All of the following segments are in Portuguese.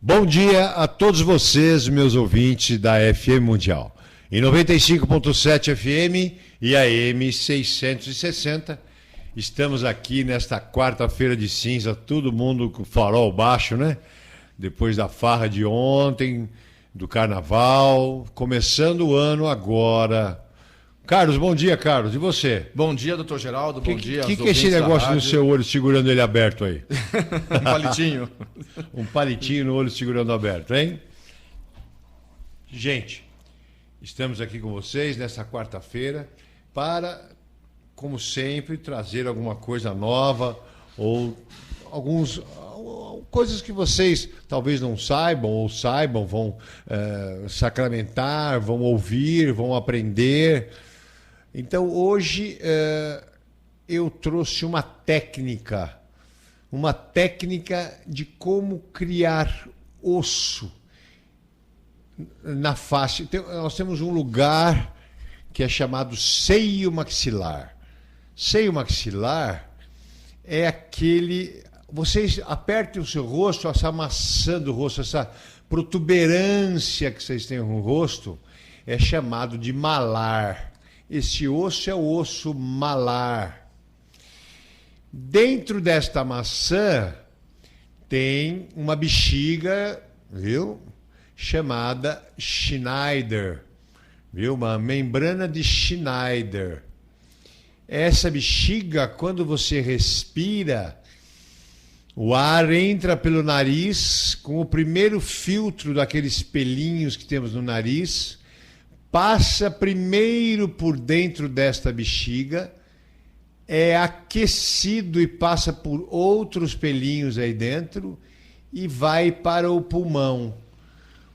Bom dia a todos vocês, meus ouvintes da FM Mundial. Em 95.7 FM e AM 660, estamos aqui nesta quarta-feira de cinza, todo mundo com farol baixo, né? Depois da farra de ontem, do carnaval, começando o ano agora. Carlos, bom dia, Carlos. E você? Bom dia, doutor Geraldo. Bom dia. O que é esse negócio no seu olho segurando ele aberto aí? Um palitinho. Um palitinho no olho segurando aberto, hein? Gente, estamos aqui com vocês nessa quarta-feira para, como sempre, trazer alguma coisa nova ou coisas que vocês talvez não saibam ou saibam, vão sacramentar, vão ouvir, vão aprender. Então, hoje eu trouxe uma técnica de como criar osso na face. Nós temos um lugar que é chamado seio maxilar. Seio maxilar é aquele... Vocês apertem o seu rosto, essa maçã do rosto, essa protuberância que vocês têm no rosto, é chamado de malar. Esse osso é o osso malar. Dentro desta maçã tem uma bexiga, viu? Chamada Schneider, viu? Uma membrana de Schneider. Essa bexiga, quando você respira, o ar entra pelo nariz com o primeiro filtro daqueles pelinhos que temos no nariz, passa primeiro por dentro desta bexiga, é aquecido e passa por outros pelinhos aí dentro e vai para o pulmão.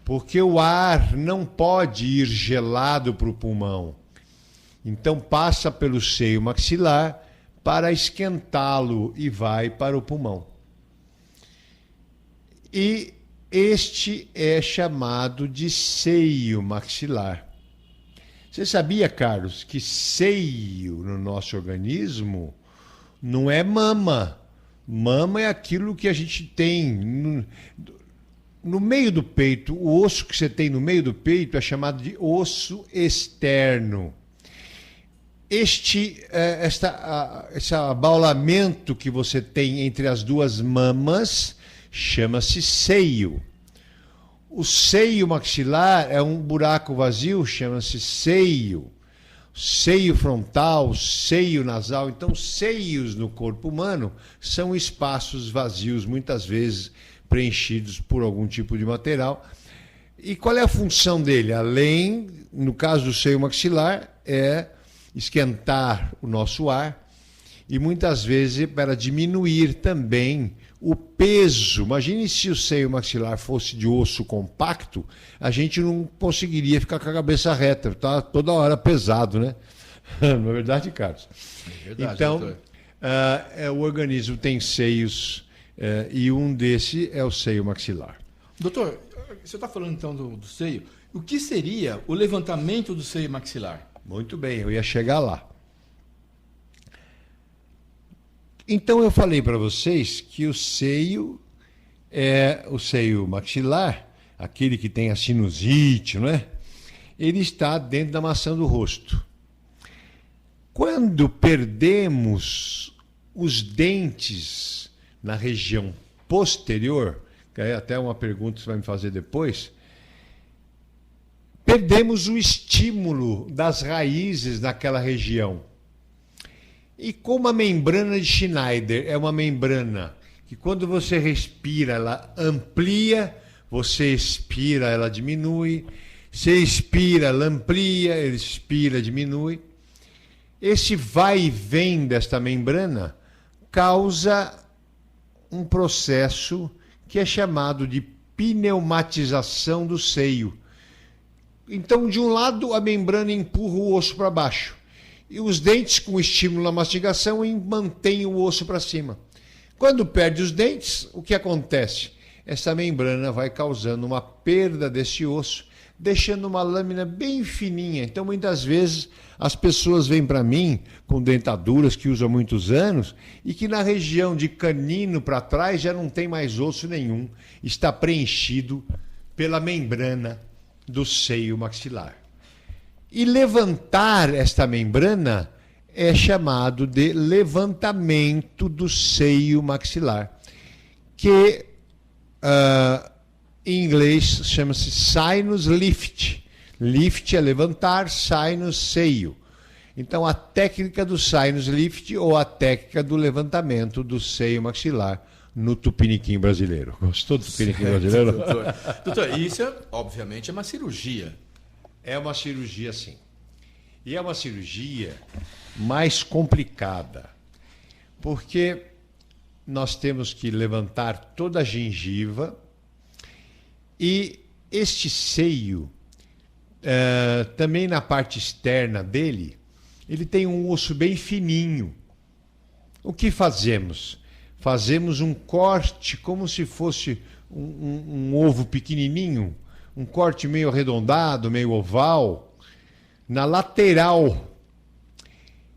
Porque o ar não pode ir gelado para o pulmão. Então passa pelo seio maxilar para esquentá-lo e vai para o pulmão. E este é chamado de seio maxilar. Você sabia, Carlos, que seio no nosso organismo não é mama. Mama é aquilo que a gente tem no meio do peito. O osso que você tem no meio do peito é chamado de osso externo. Esse abaulamento que você tem entre as duas mamas chama-se seio. O seio maxilar é um buraco vazio, chama-se seio. Seio frontal, seio nasal. Então, seios no corpo humano são espaços vazios, muitas vezes preenchidos por algum tipo de material. E qual é a função dele? Além, no caso do seio maxilar, é esquentar o nosso ar e muitas vezes para diminuir também o peso. Imagine se o seio maxilar fosse de osso compacto, a gente não conseguiria ficar com a cabeça reta, tá toda hora pesado, né? Não é verdade, Carlos? É verdade, então, o organismo tem seios e um desse é o seio maxilar. Doutor, você está falando então do seio. O que seria o levantamento do seio maxilar? Muito bem, eu ia chegar lá. Então eu falei para vocês que o seio é o seio maxilar, aquele que tem a sinusite, não é? Ele está dentro da maçã do rosto. Quando perdemos os dentes na região posterior, que é até uma pergunta que você vai me fazer depois, perdemos o estímulo das raízes naquela região. E como a membrana de Schneider é uma membrana que quando você respira ela amplia, você expira ela diminui, você expira ela amplia, ele expira diminui. Esse vai e vem desta membrana causa um processo que é chamado de pneumatização do seio. Então, de um lado, a membrana empurra o osso para baixo. E os dentes, com estímulo na mastigação, mantêm o osso para cima. Quando perde os dentes, o que acontece? Essa membrana vai causando uma perda desse osso, deixando uma lâmina bem fininha. Então, muitas vezes, as pessoas vêm para mim com dentaduras que usam há muitos anos e que na região de canino para trás já não tem mais osso nenhum. Está preenchido pela membrana do seio maxilar. E levantar esta membrana é chamado de levantamento do seio maxilar, que em inglês chama-se sinus lift. Lift é levantar, sinus, seio. Então, a técnica do sinus lift ou a técnica do levantamento do seio maxilar no tupiniquim brasileiro. Gostou do tupiniquim brasileiro? Doutor. Doutor, isso, obviamente, é uma cirurgia. É uma cirurgia, sim. E é uma cirurgia mais complicada, porque nós temos que levantar toda a gengiva e este seio, também na parte externa dele, ele tem um osso bem fininho. O que fazemos? Fazemos um corte como se fosse um ovo pequenininho, um corte meio arredondado, meio oval, na lateral.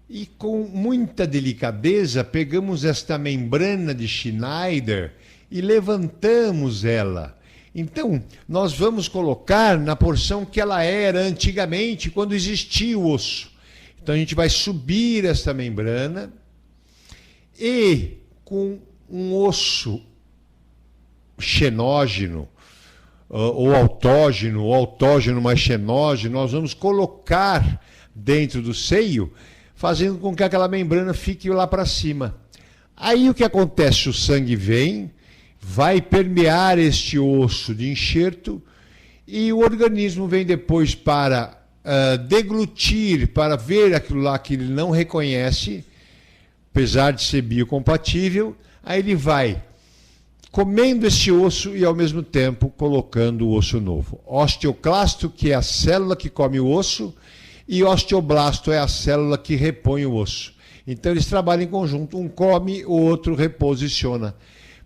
E com muita delicadeza pegamos esta membrana de Schneider e levantamos ela. Então, nós vamos colocar na porção que ela era antigamente, quando existia o osso. Então, a gente vai subir esta membrana e com um osso xenógeno, ou autógeno mais xenógeno, nós vamos colocar dentro do seio, fazendo com que aquela membrana fique lá para cima. Aí o que acontece? O sangue vem, vai permear este osso de enxerto e o organismo vem depois para deglutir, para ver aquilo lá que ele não reconhece, apesar de ser biocompatível. Aí ele vai comendo esse osso e ao mesmo tempo colocando o osso novo. Osteoclasto, que é a célula que come o osso, e osteoblasto é a célula que repõe o osso. Então eles trabalham em conjunto, um come, o outro reposiciona.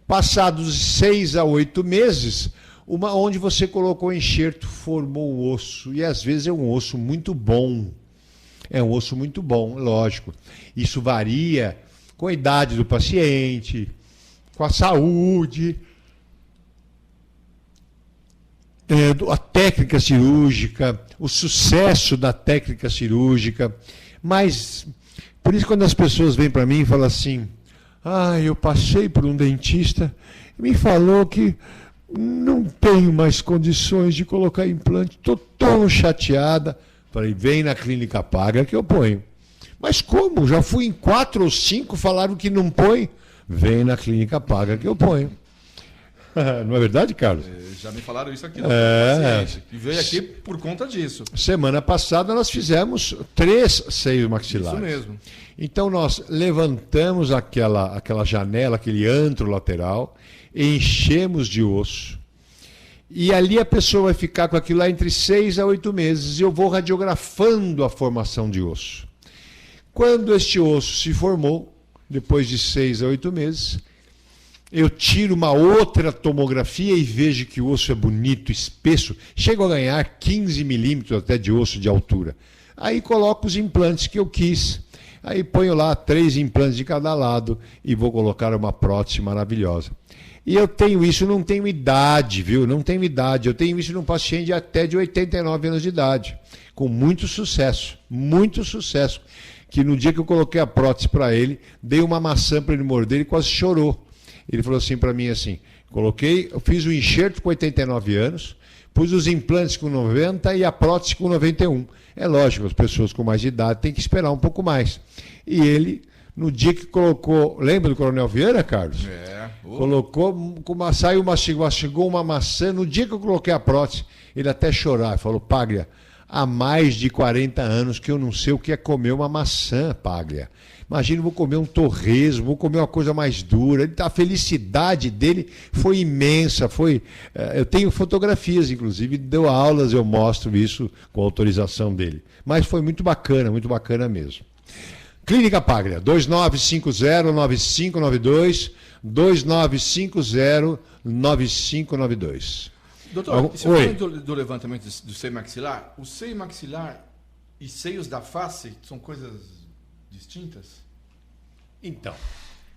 Passados 6 a 8 meses, onde você colocou o enxerto, formou o osso, e às vezes é um osso muito bom. É um osso muito bom, lógico. Isso varia com a idade do paciente, com a saúde, a técnica cirúrgica, o sucesso da técnica cirúrgica. Mas, por isso, quando as pessoas vêm para mim e falam assim, eu passei por um dentista e me falou que não tenho mais condições de colocar implante, estou tão chateada. Falei, vem na clínica paga que eu ponho. Mas como? Já fui em 4 ou 5, falaram que não põe. Vem na clínica paga que eu ponho. Não é verdade, Carlos? Já me falaram isso aqui no paciente. E veio aqui por conta disso. Semana passada nós fizemos 3 seios maxilares. Isso mesmo. Então nós levantamos aquela janela, aquele antro lateral, enchemos de osso. E ali a pessoa vai ficar com aquilo lá entre 6 a 8 meses. E eu vou radiografando a formação de osso. Quando este osso se formou, depois de 6 a 8 meses, eu tiro uma outra tomografia e vejo que o osso é bonito, espesso, chego a ganhar 15 milímetros até de osso de altura. Aí coloco os implantes que eu quis, aí ponho lá 3 implantes de cada lado e vou colocar uma prótese maravilhosa. E eu tenho isso, não tenho idade, viu? Não tenho idade, eu tenho isso num paciente até de 89 anos de idade, com muito sucesso, que no dia que eu coloquei a prótese para ele, dei uma maçã para ele morder, ele quase chorou. Ele falou assim para mim assim, eu fiz o enxerto com 89 anos, pus os implantes com 90 e a prótese com 91. É lógico, as pessoas com mais idade têm que esperar um pouco mais. E ele, no dia que colocou, lembra do Coronel Vieira, Carlos? Colocou, mastigou uma maçã, no dia que eu coloquei a prótese, ele até chorava, falou, Paglia, há mais de 40 anos que eu não sei o que é comer uma maçã, Paglia. Imagina, vou comer um torresmo, vou comer uma coisa mais dura. A felicidade dele foi imensa. Eu tenho fotografias, inclusive, deu aulas, eu mostro isso com a autorização dele. Mas foi muito bacana mesmo. Clínica Paglia, 2950-9592, 2950-9592. Doutor, se falando do levantamento do seio maxilar, o seio maxilar e seios da face são coisas distintas? Então,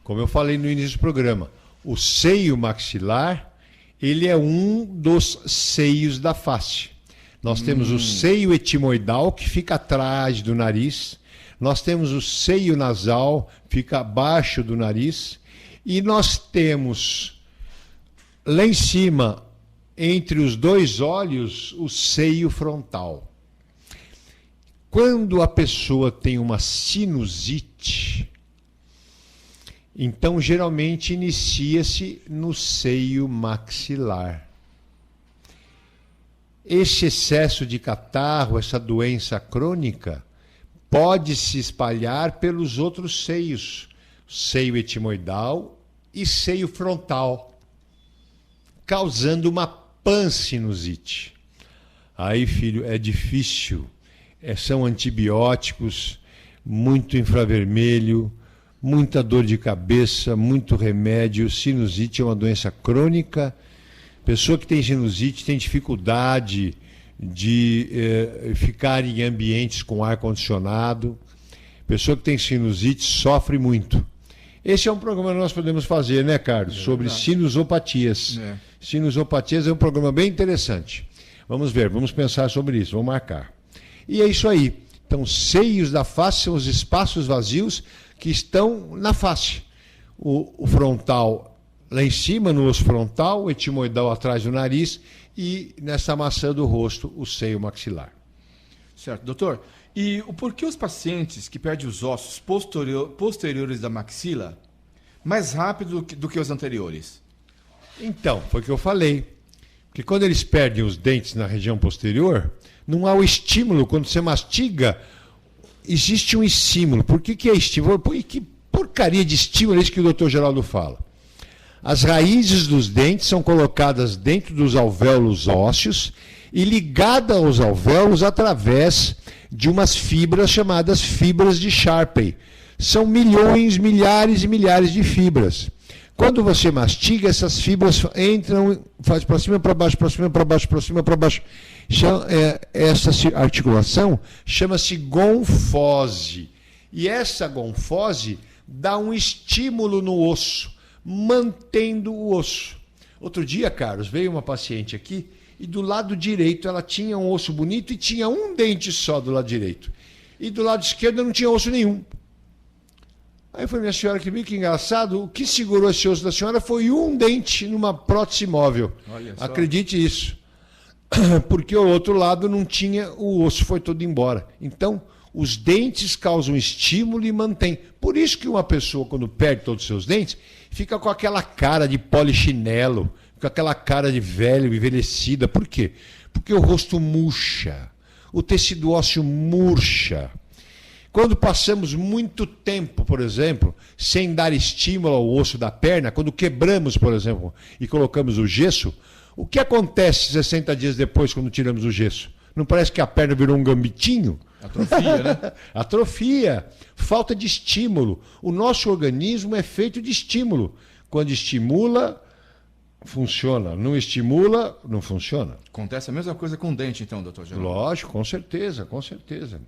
como eu falei no início do programa, o seio maxilar, ele é um dos seios da face. Nós temos o seio etimoidal, que fica atrás do nariz. Nós temos o seio nasal, fica abaixo do nariz. E nós temos, lá em cima, entre os dois olhos, o seio frontal. Quando a pessoa tem uma sinusite, então geralmente inicia-se no seio maxilar. Esse excesso de catarro, essa doença crônica, pode se espalhar pelos outros seios, seio etimoidal e seio frontal, causando uma pansinusite. Aí, filho, é difícil. São antibióticos, muito infravermelho, muita dor de cabeça, muito remédio. Sinusite é uma doença crônica. Pessoa que tem sinusite tem dificuldade de ficar em ambientes com ar-condicionado. Pessoa que tem sinusite sofre muito. Esse é um programa que nós podemos fazer, né, Carlos? Sobre sinusopatias. Sinusopatias é um programa bem interessante. Vamos ver, vamos pensar sobre isso, vamos marcar. E é isso aí. Então, seios da face são os espaços vazios que estão na face. O frontal lá em cima, no osso frontal, o etimoidal atrás do nariz e nessa maçã do rosto, o seio maxilar. Certo, doutor. E o porquê os pacientes que perdem os ossos posteriores da maxila mais rápido do que os anteriores? Então, foi o que eu falei. Porque quando eles perdem os dentes na região posterior, não há o estímulo. Quando você mastiga, existe um estímulo. Por que é estímulo? Que porcaria de estímulo é isso que o doutor Geraldo fala? As raízes dos dentes são colocadas dentro dos alvéolos ósseos e ligadas aos alvéolos através de umas fibras chamadas fibras de Sharpey. São milhões, milhares e milhares de fibras. Quando você mastiga, essas fibras entram, faz para cima, para baixo, para cima, para baixo, para cima, para baixo. Essa articulação chama-se gonfose. E essa gonfose dá um estímulo no osso, mantendo o osso. Outro dia, Carlos, veio uma paciente aqui e do lado direito ela tinha um osso bonito e tinha um dente só do lado direito. E do lado esquerdo não tinha osso nenhum. Aí foi minha senhora que viu que engraçado, o que segurou esse osso da senhora foi um dente numa prótese móvel. Acredite isso. Porque o outro lado não tinha, o osso foi todo embora. Então, os dentes causam estímulo e mantém. Por isso que uma pessoa, quando perde todos os seus dentes, fica com aquela cara de polichinelo, com aquela cara de velho, envelhecida. Por quê? Porque o rosto murcha, o tecido ósseo murcha. Quando passamos muito tempo, por exemplo, sem dar estímulo ao osso da perna, quando quebramos, por exemplo, e colocamos o gesso, o que acontece 60 dias depois quando tiramos o gesso? Não parece que a perna virou um gambitinho? Atrofia, né? Atrofia, falta de estímulo. O nosso organismo é feito de estímulo. Quando estimula, funciona. Não estimula, não funciona. Acontece a mesma coisa com o dente, então, doutor Geraldo? Lógico, com certeza, com certeza.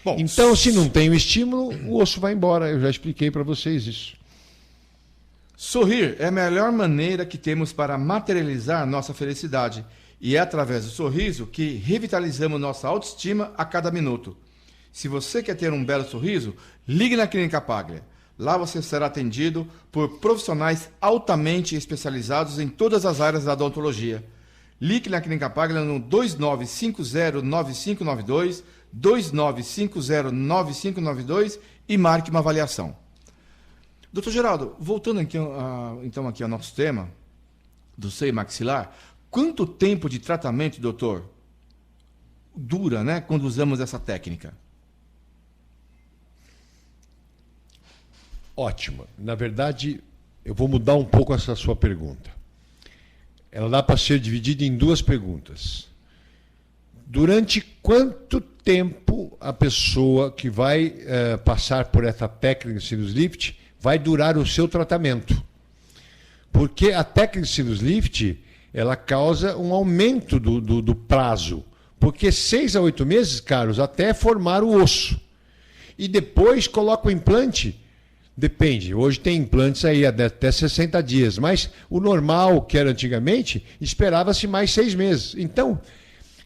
Bom, então, se não tem o estímulo, o osso vai embora. Eu já expliquei para vocês isso. Sorrir é a melhor maneira que temos para materializar nossa felicidade. E é através do sorriso que revitalizamos nossa autoestima a cada minuto. Se você quer ter um belo sorriso, ligue na Clínica Paglia. Lá você será atendido por profissionais altamente especializados em todas as áreas da odontologia. Ligue na Clínica Paglia no 2950-9592, 2950-9592 e marque uma avaliação. Doutor Geraldo, voltando aqui, então aqui ao nosso tema do seio maxilar, quanto tempo de tratamento, doutor, dura, né, quando usamos essa técnica? Ótimo. Na verdade, eu vou mudar um pouco essa sua pergunta. Ela dá para ser dividida em duas perguntas. Durante quanto tempo a pessoa que vai passar por essa técnica de sinus lift vai durar o seu tratamento? Porque a técnica de sinus lift, ela causa um aumento do prazo. Porque 6 a 8 meses, Carlos, até formar o osso. E depois coloca o implante. Depende, hoje tem implantes aí até 60 dias, mas o normal, que era antigamente, esperava-se mais 6 meses. Então,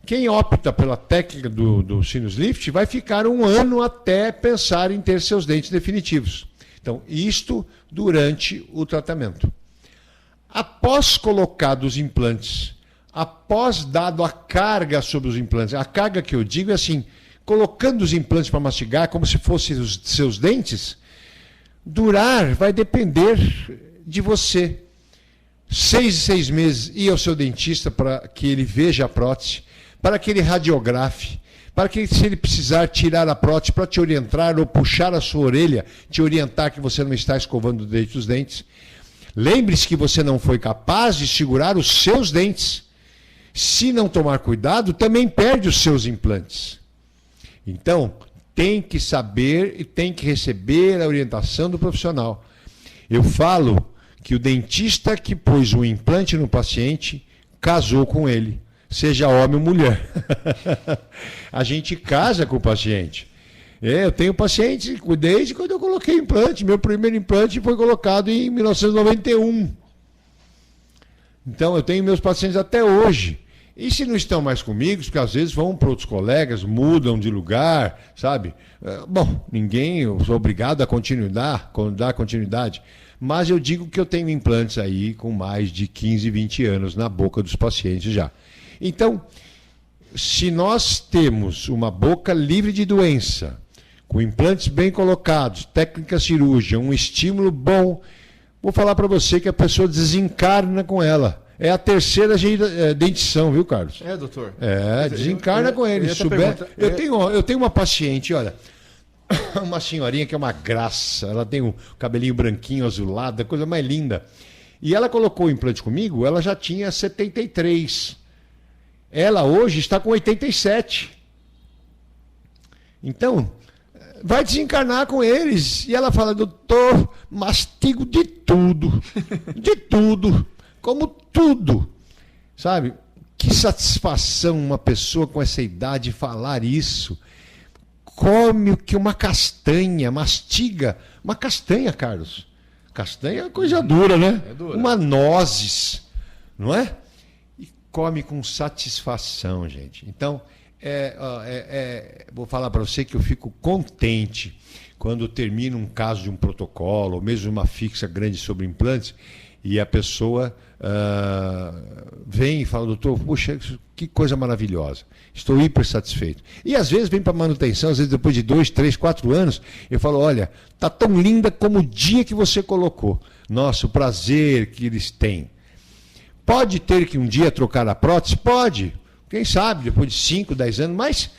quem opta pela técnica do sinus lift vai ficar 1 ano até pensar em ter seus dentes definitivos. Então, isto durante o tratamento. Após colocados os implantes, após dado a carga sobre os implantes, a carga que eu digo é assim, colocando os implantes para mastigar como se fossem os seus dentes, durar vai depender de você. 6 em 6 meses ir ao seu dentista para que ele veja a prótese, para que ele radiografe, para que, se ele precisar tirar a prótese para te orientar ou puxar a sua orelha, te orientar que você não está escovando direito os dentes. Lembre-se que você não foi capaz de segurar os seus dentes. Se não tomar cuidado, também perde os seus implantes. Então, tem que saber e tem que receber a orientação do profissional. Eu falo que o dentista que pôs um implante no paciente casou com ele, seja homem ou mulher. A gente casa com o paciente. Eu tenho paciente desde quando eu coloquei implante. Meu primeiro implante foi colocado em 1991. Então, eu tenho meus pacientes até hoje. E se não estão mais comigo, porque às vezes vão para outros colegas, mudam de lugar, sabe? Bom, eu sou obrigado a dar continuidade. Mas eu digo que eu tenho implantes aí com mais de 15, 20 anos na boca dos pacientes já. Então, se nós temos uma boca livre de doença, com implantes bem colocados, técnica cirúrgica, um estímulo bom, vou falar para você que a pessoa desencarna com ela. É a terceira dentição, viu, Carlos? É, doutor. Desencarna com ele. Eu tenho uma paciente, olha, uma senhorinha que é uma graça, ela tem um cabelinho branquinho, azulado, a coisa mais linda. E ela colocou o implante comigo, ela já tinha 73. Ela hoje está com 87. Então, vai desencarnar com eles. E ela fala, doutor, mastigo de tudo. De tudo. Como tudo. Sabe? Que satisfação uma pessoa com essa idade falar isso. Come o que uma castanha, mastiga. Uma castanha, Carlos. Castanha é coisa dura, né? É dura. Uma nozes, não é? E come com satisfação, gente. Então, vou falar para você que eu fico contente quando termina um caso de um protocolo, ou mesmo uma fixa grande sobre implantes, e a pessoa vem e fala, doutor, puxa, que coisa maravilhosa, estou hiper satisfeito. E às vezes vem para manutenção, às vezes depois de 2, 3, 4 anos, eu falo, olha, está tão linda como o dia que você colocou. Nossa, o prazer que eles têm. Pode ter que um dia trocar a prótese? Pode. Quem sabe, depois de 5, 10 anos, mas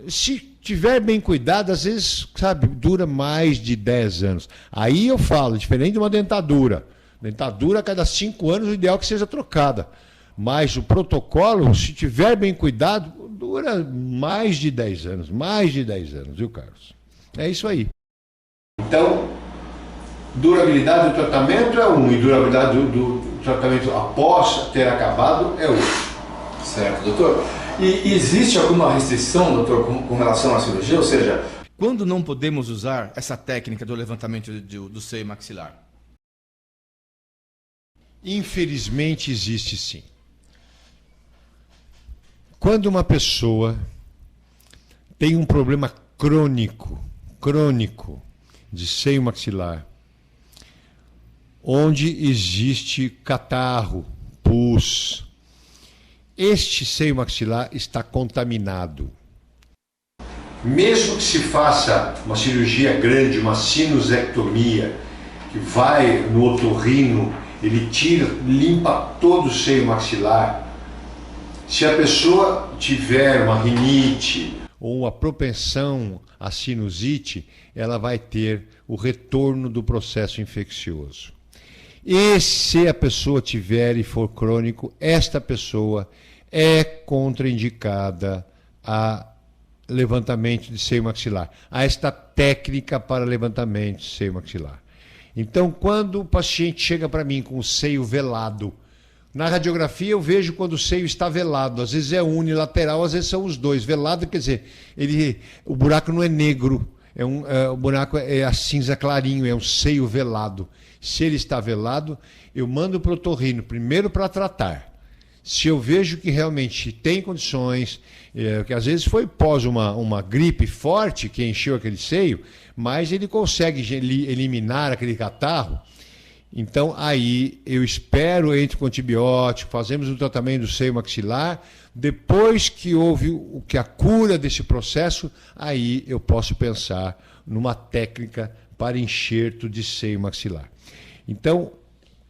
se tiver bem cuidado, às vezes, sabe, dura mais de 10 anos. Aí eu falo, diferente de uma dentadura. Dentadura, a cada 5 anos, o ideal é que seja trocada. Mas o protocolo, se tiver bem cuidado, dura mais de 10 anos. Mais de 10 anos, viu, Carlos? É isso aí. Então, durabilidade do tratamento é um, e durabilidade do tratamento após ter acabado é outro. Certo, doutor. E existe alguma restrição, doutor, com relação à cirurgia? Ou seja, quando não podemos usar essa técnica do levantamento do seio maxilar? Infelizmente existe sim. Quando uma pessoa tem um problema crônico de seio maxilar, onde existe catarro, pus, este seio maxilar está contaminado. Mesmo que se faça uma cirurgia grande, uma sinusectomia, que vai no otorrino, ele tira, limpa todo o seio maxilar. Se a pessoa tiver uma rinite ou uma propensão à sinusite, ela vai ter o retorno do processo infeccioso. E se a pessoa tiver e for crônico, esta pessoa é contraindicada a levantamento de seio maxilar, a esta técnica para levantamento de seio maxilar. Então, quando o paciente chega para mim com o seio velado, Na radiografia eu vejo quando o seio está velado, às vezes é unilateral, às vezes são os dois. Velado quer dizer, o buraco não é negro, o buraco é a cinza clarinho, é um seio velado. Se ele está velado, eu mando para o otorrino primeiro para tratar. Se eu vejo que realmente tem condições, que às vezes foi pós uma gripe forte que encheu aquele seio, mas ele consegue eliminar aquele catarro. Então, aí eu espero, entre com antibiótico, fazemos o tratamento do seio maxilar. Depois que houve a cura desse processo, aí eu posso pensar numa técnica para enxerto de seio maxilar. Então,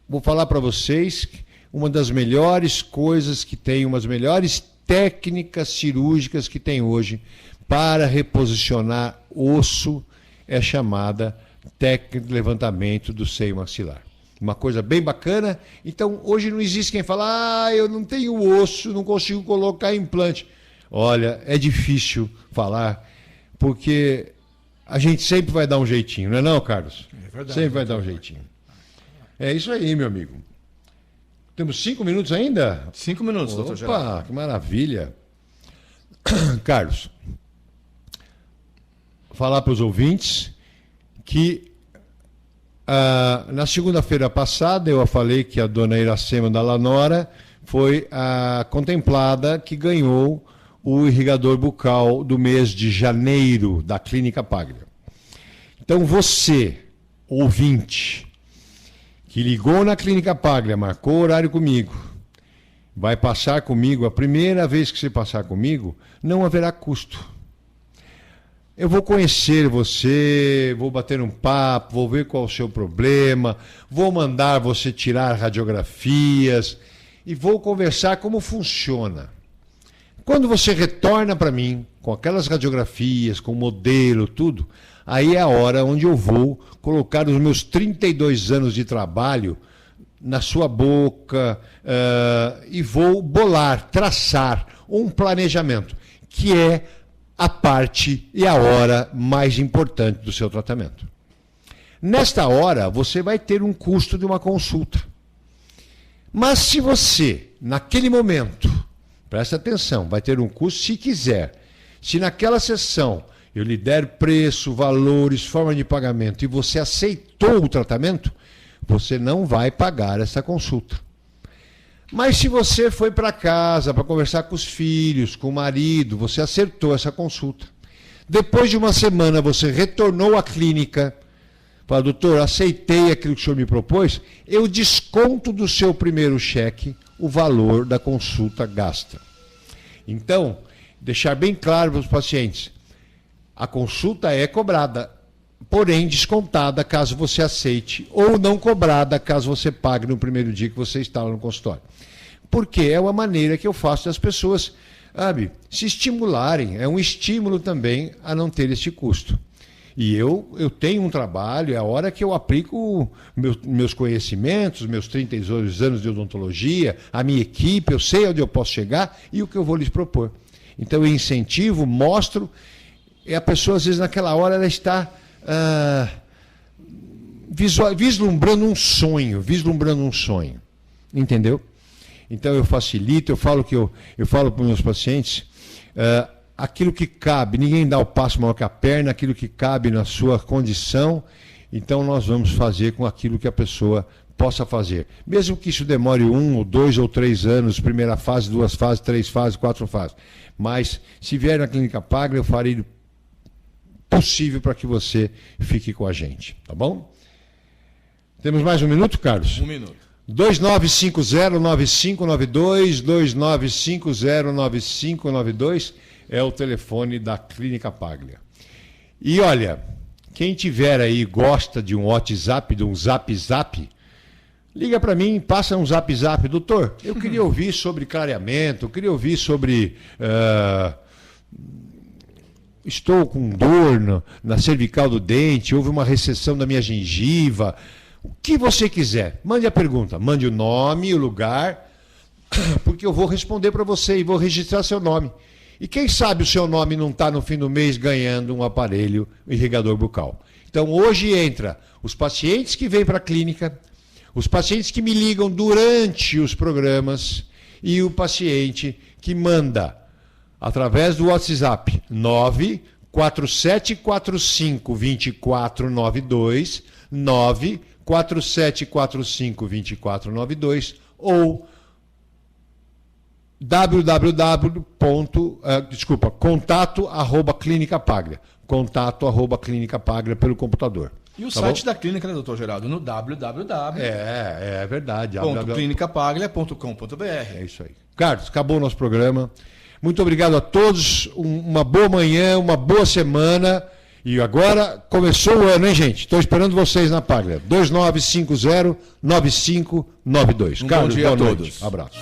vou falar para vocês uma das melhores coisas que tem, umas melhores técnicas cirúrgicas que tem hoje para reposicionar osso é chamada técnica de levantamento do seio maxilar. Uma coisa bem bacana. Então, hoje não existe quem fala, eu não tenho osso, não consigo colocar implante. Olha, é difícil falar, porque a gente sempre vai dar um jeitinho, não é não, Carlos? É verdade. Sempre vai dar um jeitinho. É isso aí, meu amigo. Temos 5 minutos ainda? 5 minutos, doutor Geraldo. Opa, que maravilha. Carlos, falar para os ouvintes que na segunda-feira passada eu falei que a dona Iracema da Lanora foi contemplada que ganhou o irrigador bucal do mês de janeiro da Clínica Paglia. Então você, ouvinte, que ligou na Clínica Paglia, marcou horário comigo, vai passar comigo, a primeira vez que você passar comigo, não haverá custo. Eu vou conhecer você, vou bater um papo, vou ver qual é o seu problema, vou mandar você tirar radiografias e vou conversar como funciona. Quando você retorna para mim, com aquelas radiografias, com o modelo, tudo, aí é a hora onde eu vou colocar os meus 32 anos de trabalho na sua boca e vou bolar, traçar um planejamento, que é a parte e a hora mais importante do seu tratamento. Nesta hora, você vai ter um custo de uma consulta. Mas se você, naquele momento, presta atenção, vai ter um custo se quiser. Se naquela sessão eu lhe der preço, valores, forma de pagamento e você aceitou o tratamento, você não vai pagar essa consulta. Mas se você foi para casa para conversar com os filhos, com o marido, você acertou essa consulta. Depois de uma semana você retornou à clínica, fala, doutor, aceitei aquilo que o senhor me propôs, eu desconto do seu primeiro cheque o valor da consulta gasta. Então, deixar bem claro para os pacientes, a consulta é cobrada, porém descontada caso você aceite, ou não cobrada caso você pague no primeiro dia que você está lá no consultório. Porque é uma maneira que eu faço das pessoas, sabe, se estimularem, é um estímulo também a não ter este custo. E eu tenho um trabalho, é a hora que eu aplico meus conhecimentos, meus 32 anos de odontologia, a minha equipe, eu sei onde eu posso chegar e o que eu vou lhes propor. Então eu incentivo, mostro, e a pessoa às vezes naquela hora ela está vislumbrando um sonho, entendeu? Então eu facilito, eu falo para os meus pacientes, aquilo que cabe, ninguém dá o passo maior que a perna, aquilo que cabe na sua condição, então nós vamos fazer com aquilo que a pessoa possa fazer. Mesmo que isso demore 1 ou 2 ou 3 anos, primeira fase, 2 fases, 3 fases, 4 fases. Mas se vier na Clínica Paglia, eu farei o possível para que você fique com a gente, tá bom? Temos mais um minuto, Carlos? 1 minuto. 2950-9592, 2950-9592 é o telefone da Clínica Paglia. E olha, quem tiver aí, gosta de um WhatsApp, de um Zap, liga para mim, passa um Zap, doutor, eu queria ouvir sobre clareamento, eu queria ouvir sobre... estou com dor na cervical do dente, houve uma recessão da minha gengiva... O que você quiser, mande a pergunta, mande o nome, o lugar, porque eu vou responder para você e vou registrar seu nome. E quem sabe o seu nome não está no fim do mês ganhando um aparelho irrigador bucal. Então hoje entra os pacientes que vêm para a clínica, Os pacientes que me ligam durante os programas e o paciente que manda através do WhatsApp 947452492, 947452492 ou contato@clínica-paglia, contato@clínica-paglia pelo computador. E o Tá site bom? da clínica, né, doutor Geraldo? No www. É verdade. .clinicapaglia.com.br. É isso aí. Carlos, acabou o nosso programa. Muito obrigado a todos. Uma boa manhã, uma boa semana. E agora começou o ano, hein, gente? Estou esperando vocês na Paglia. 2950-9592. Um Carlos, bom dia a boa noite. todos. Abraço.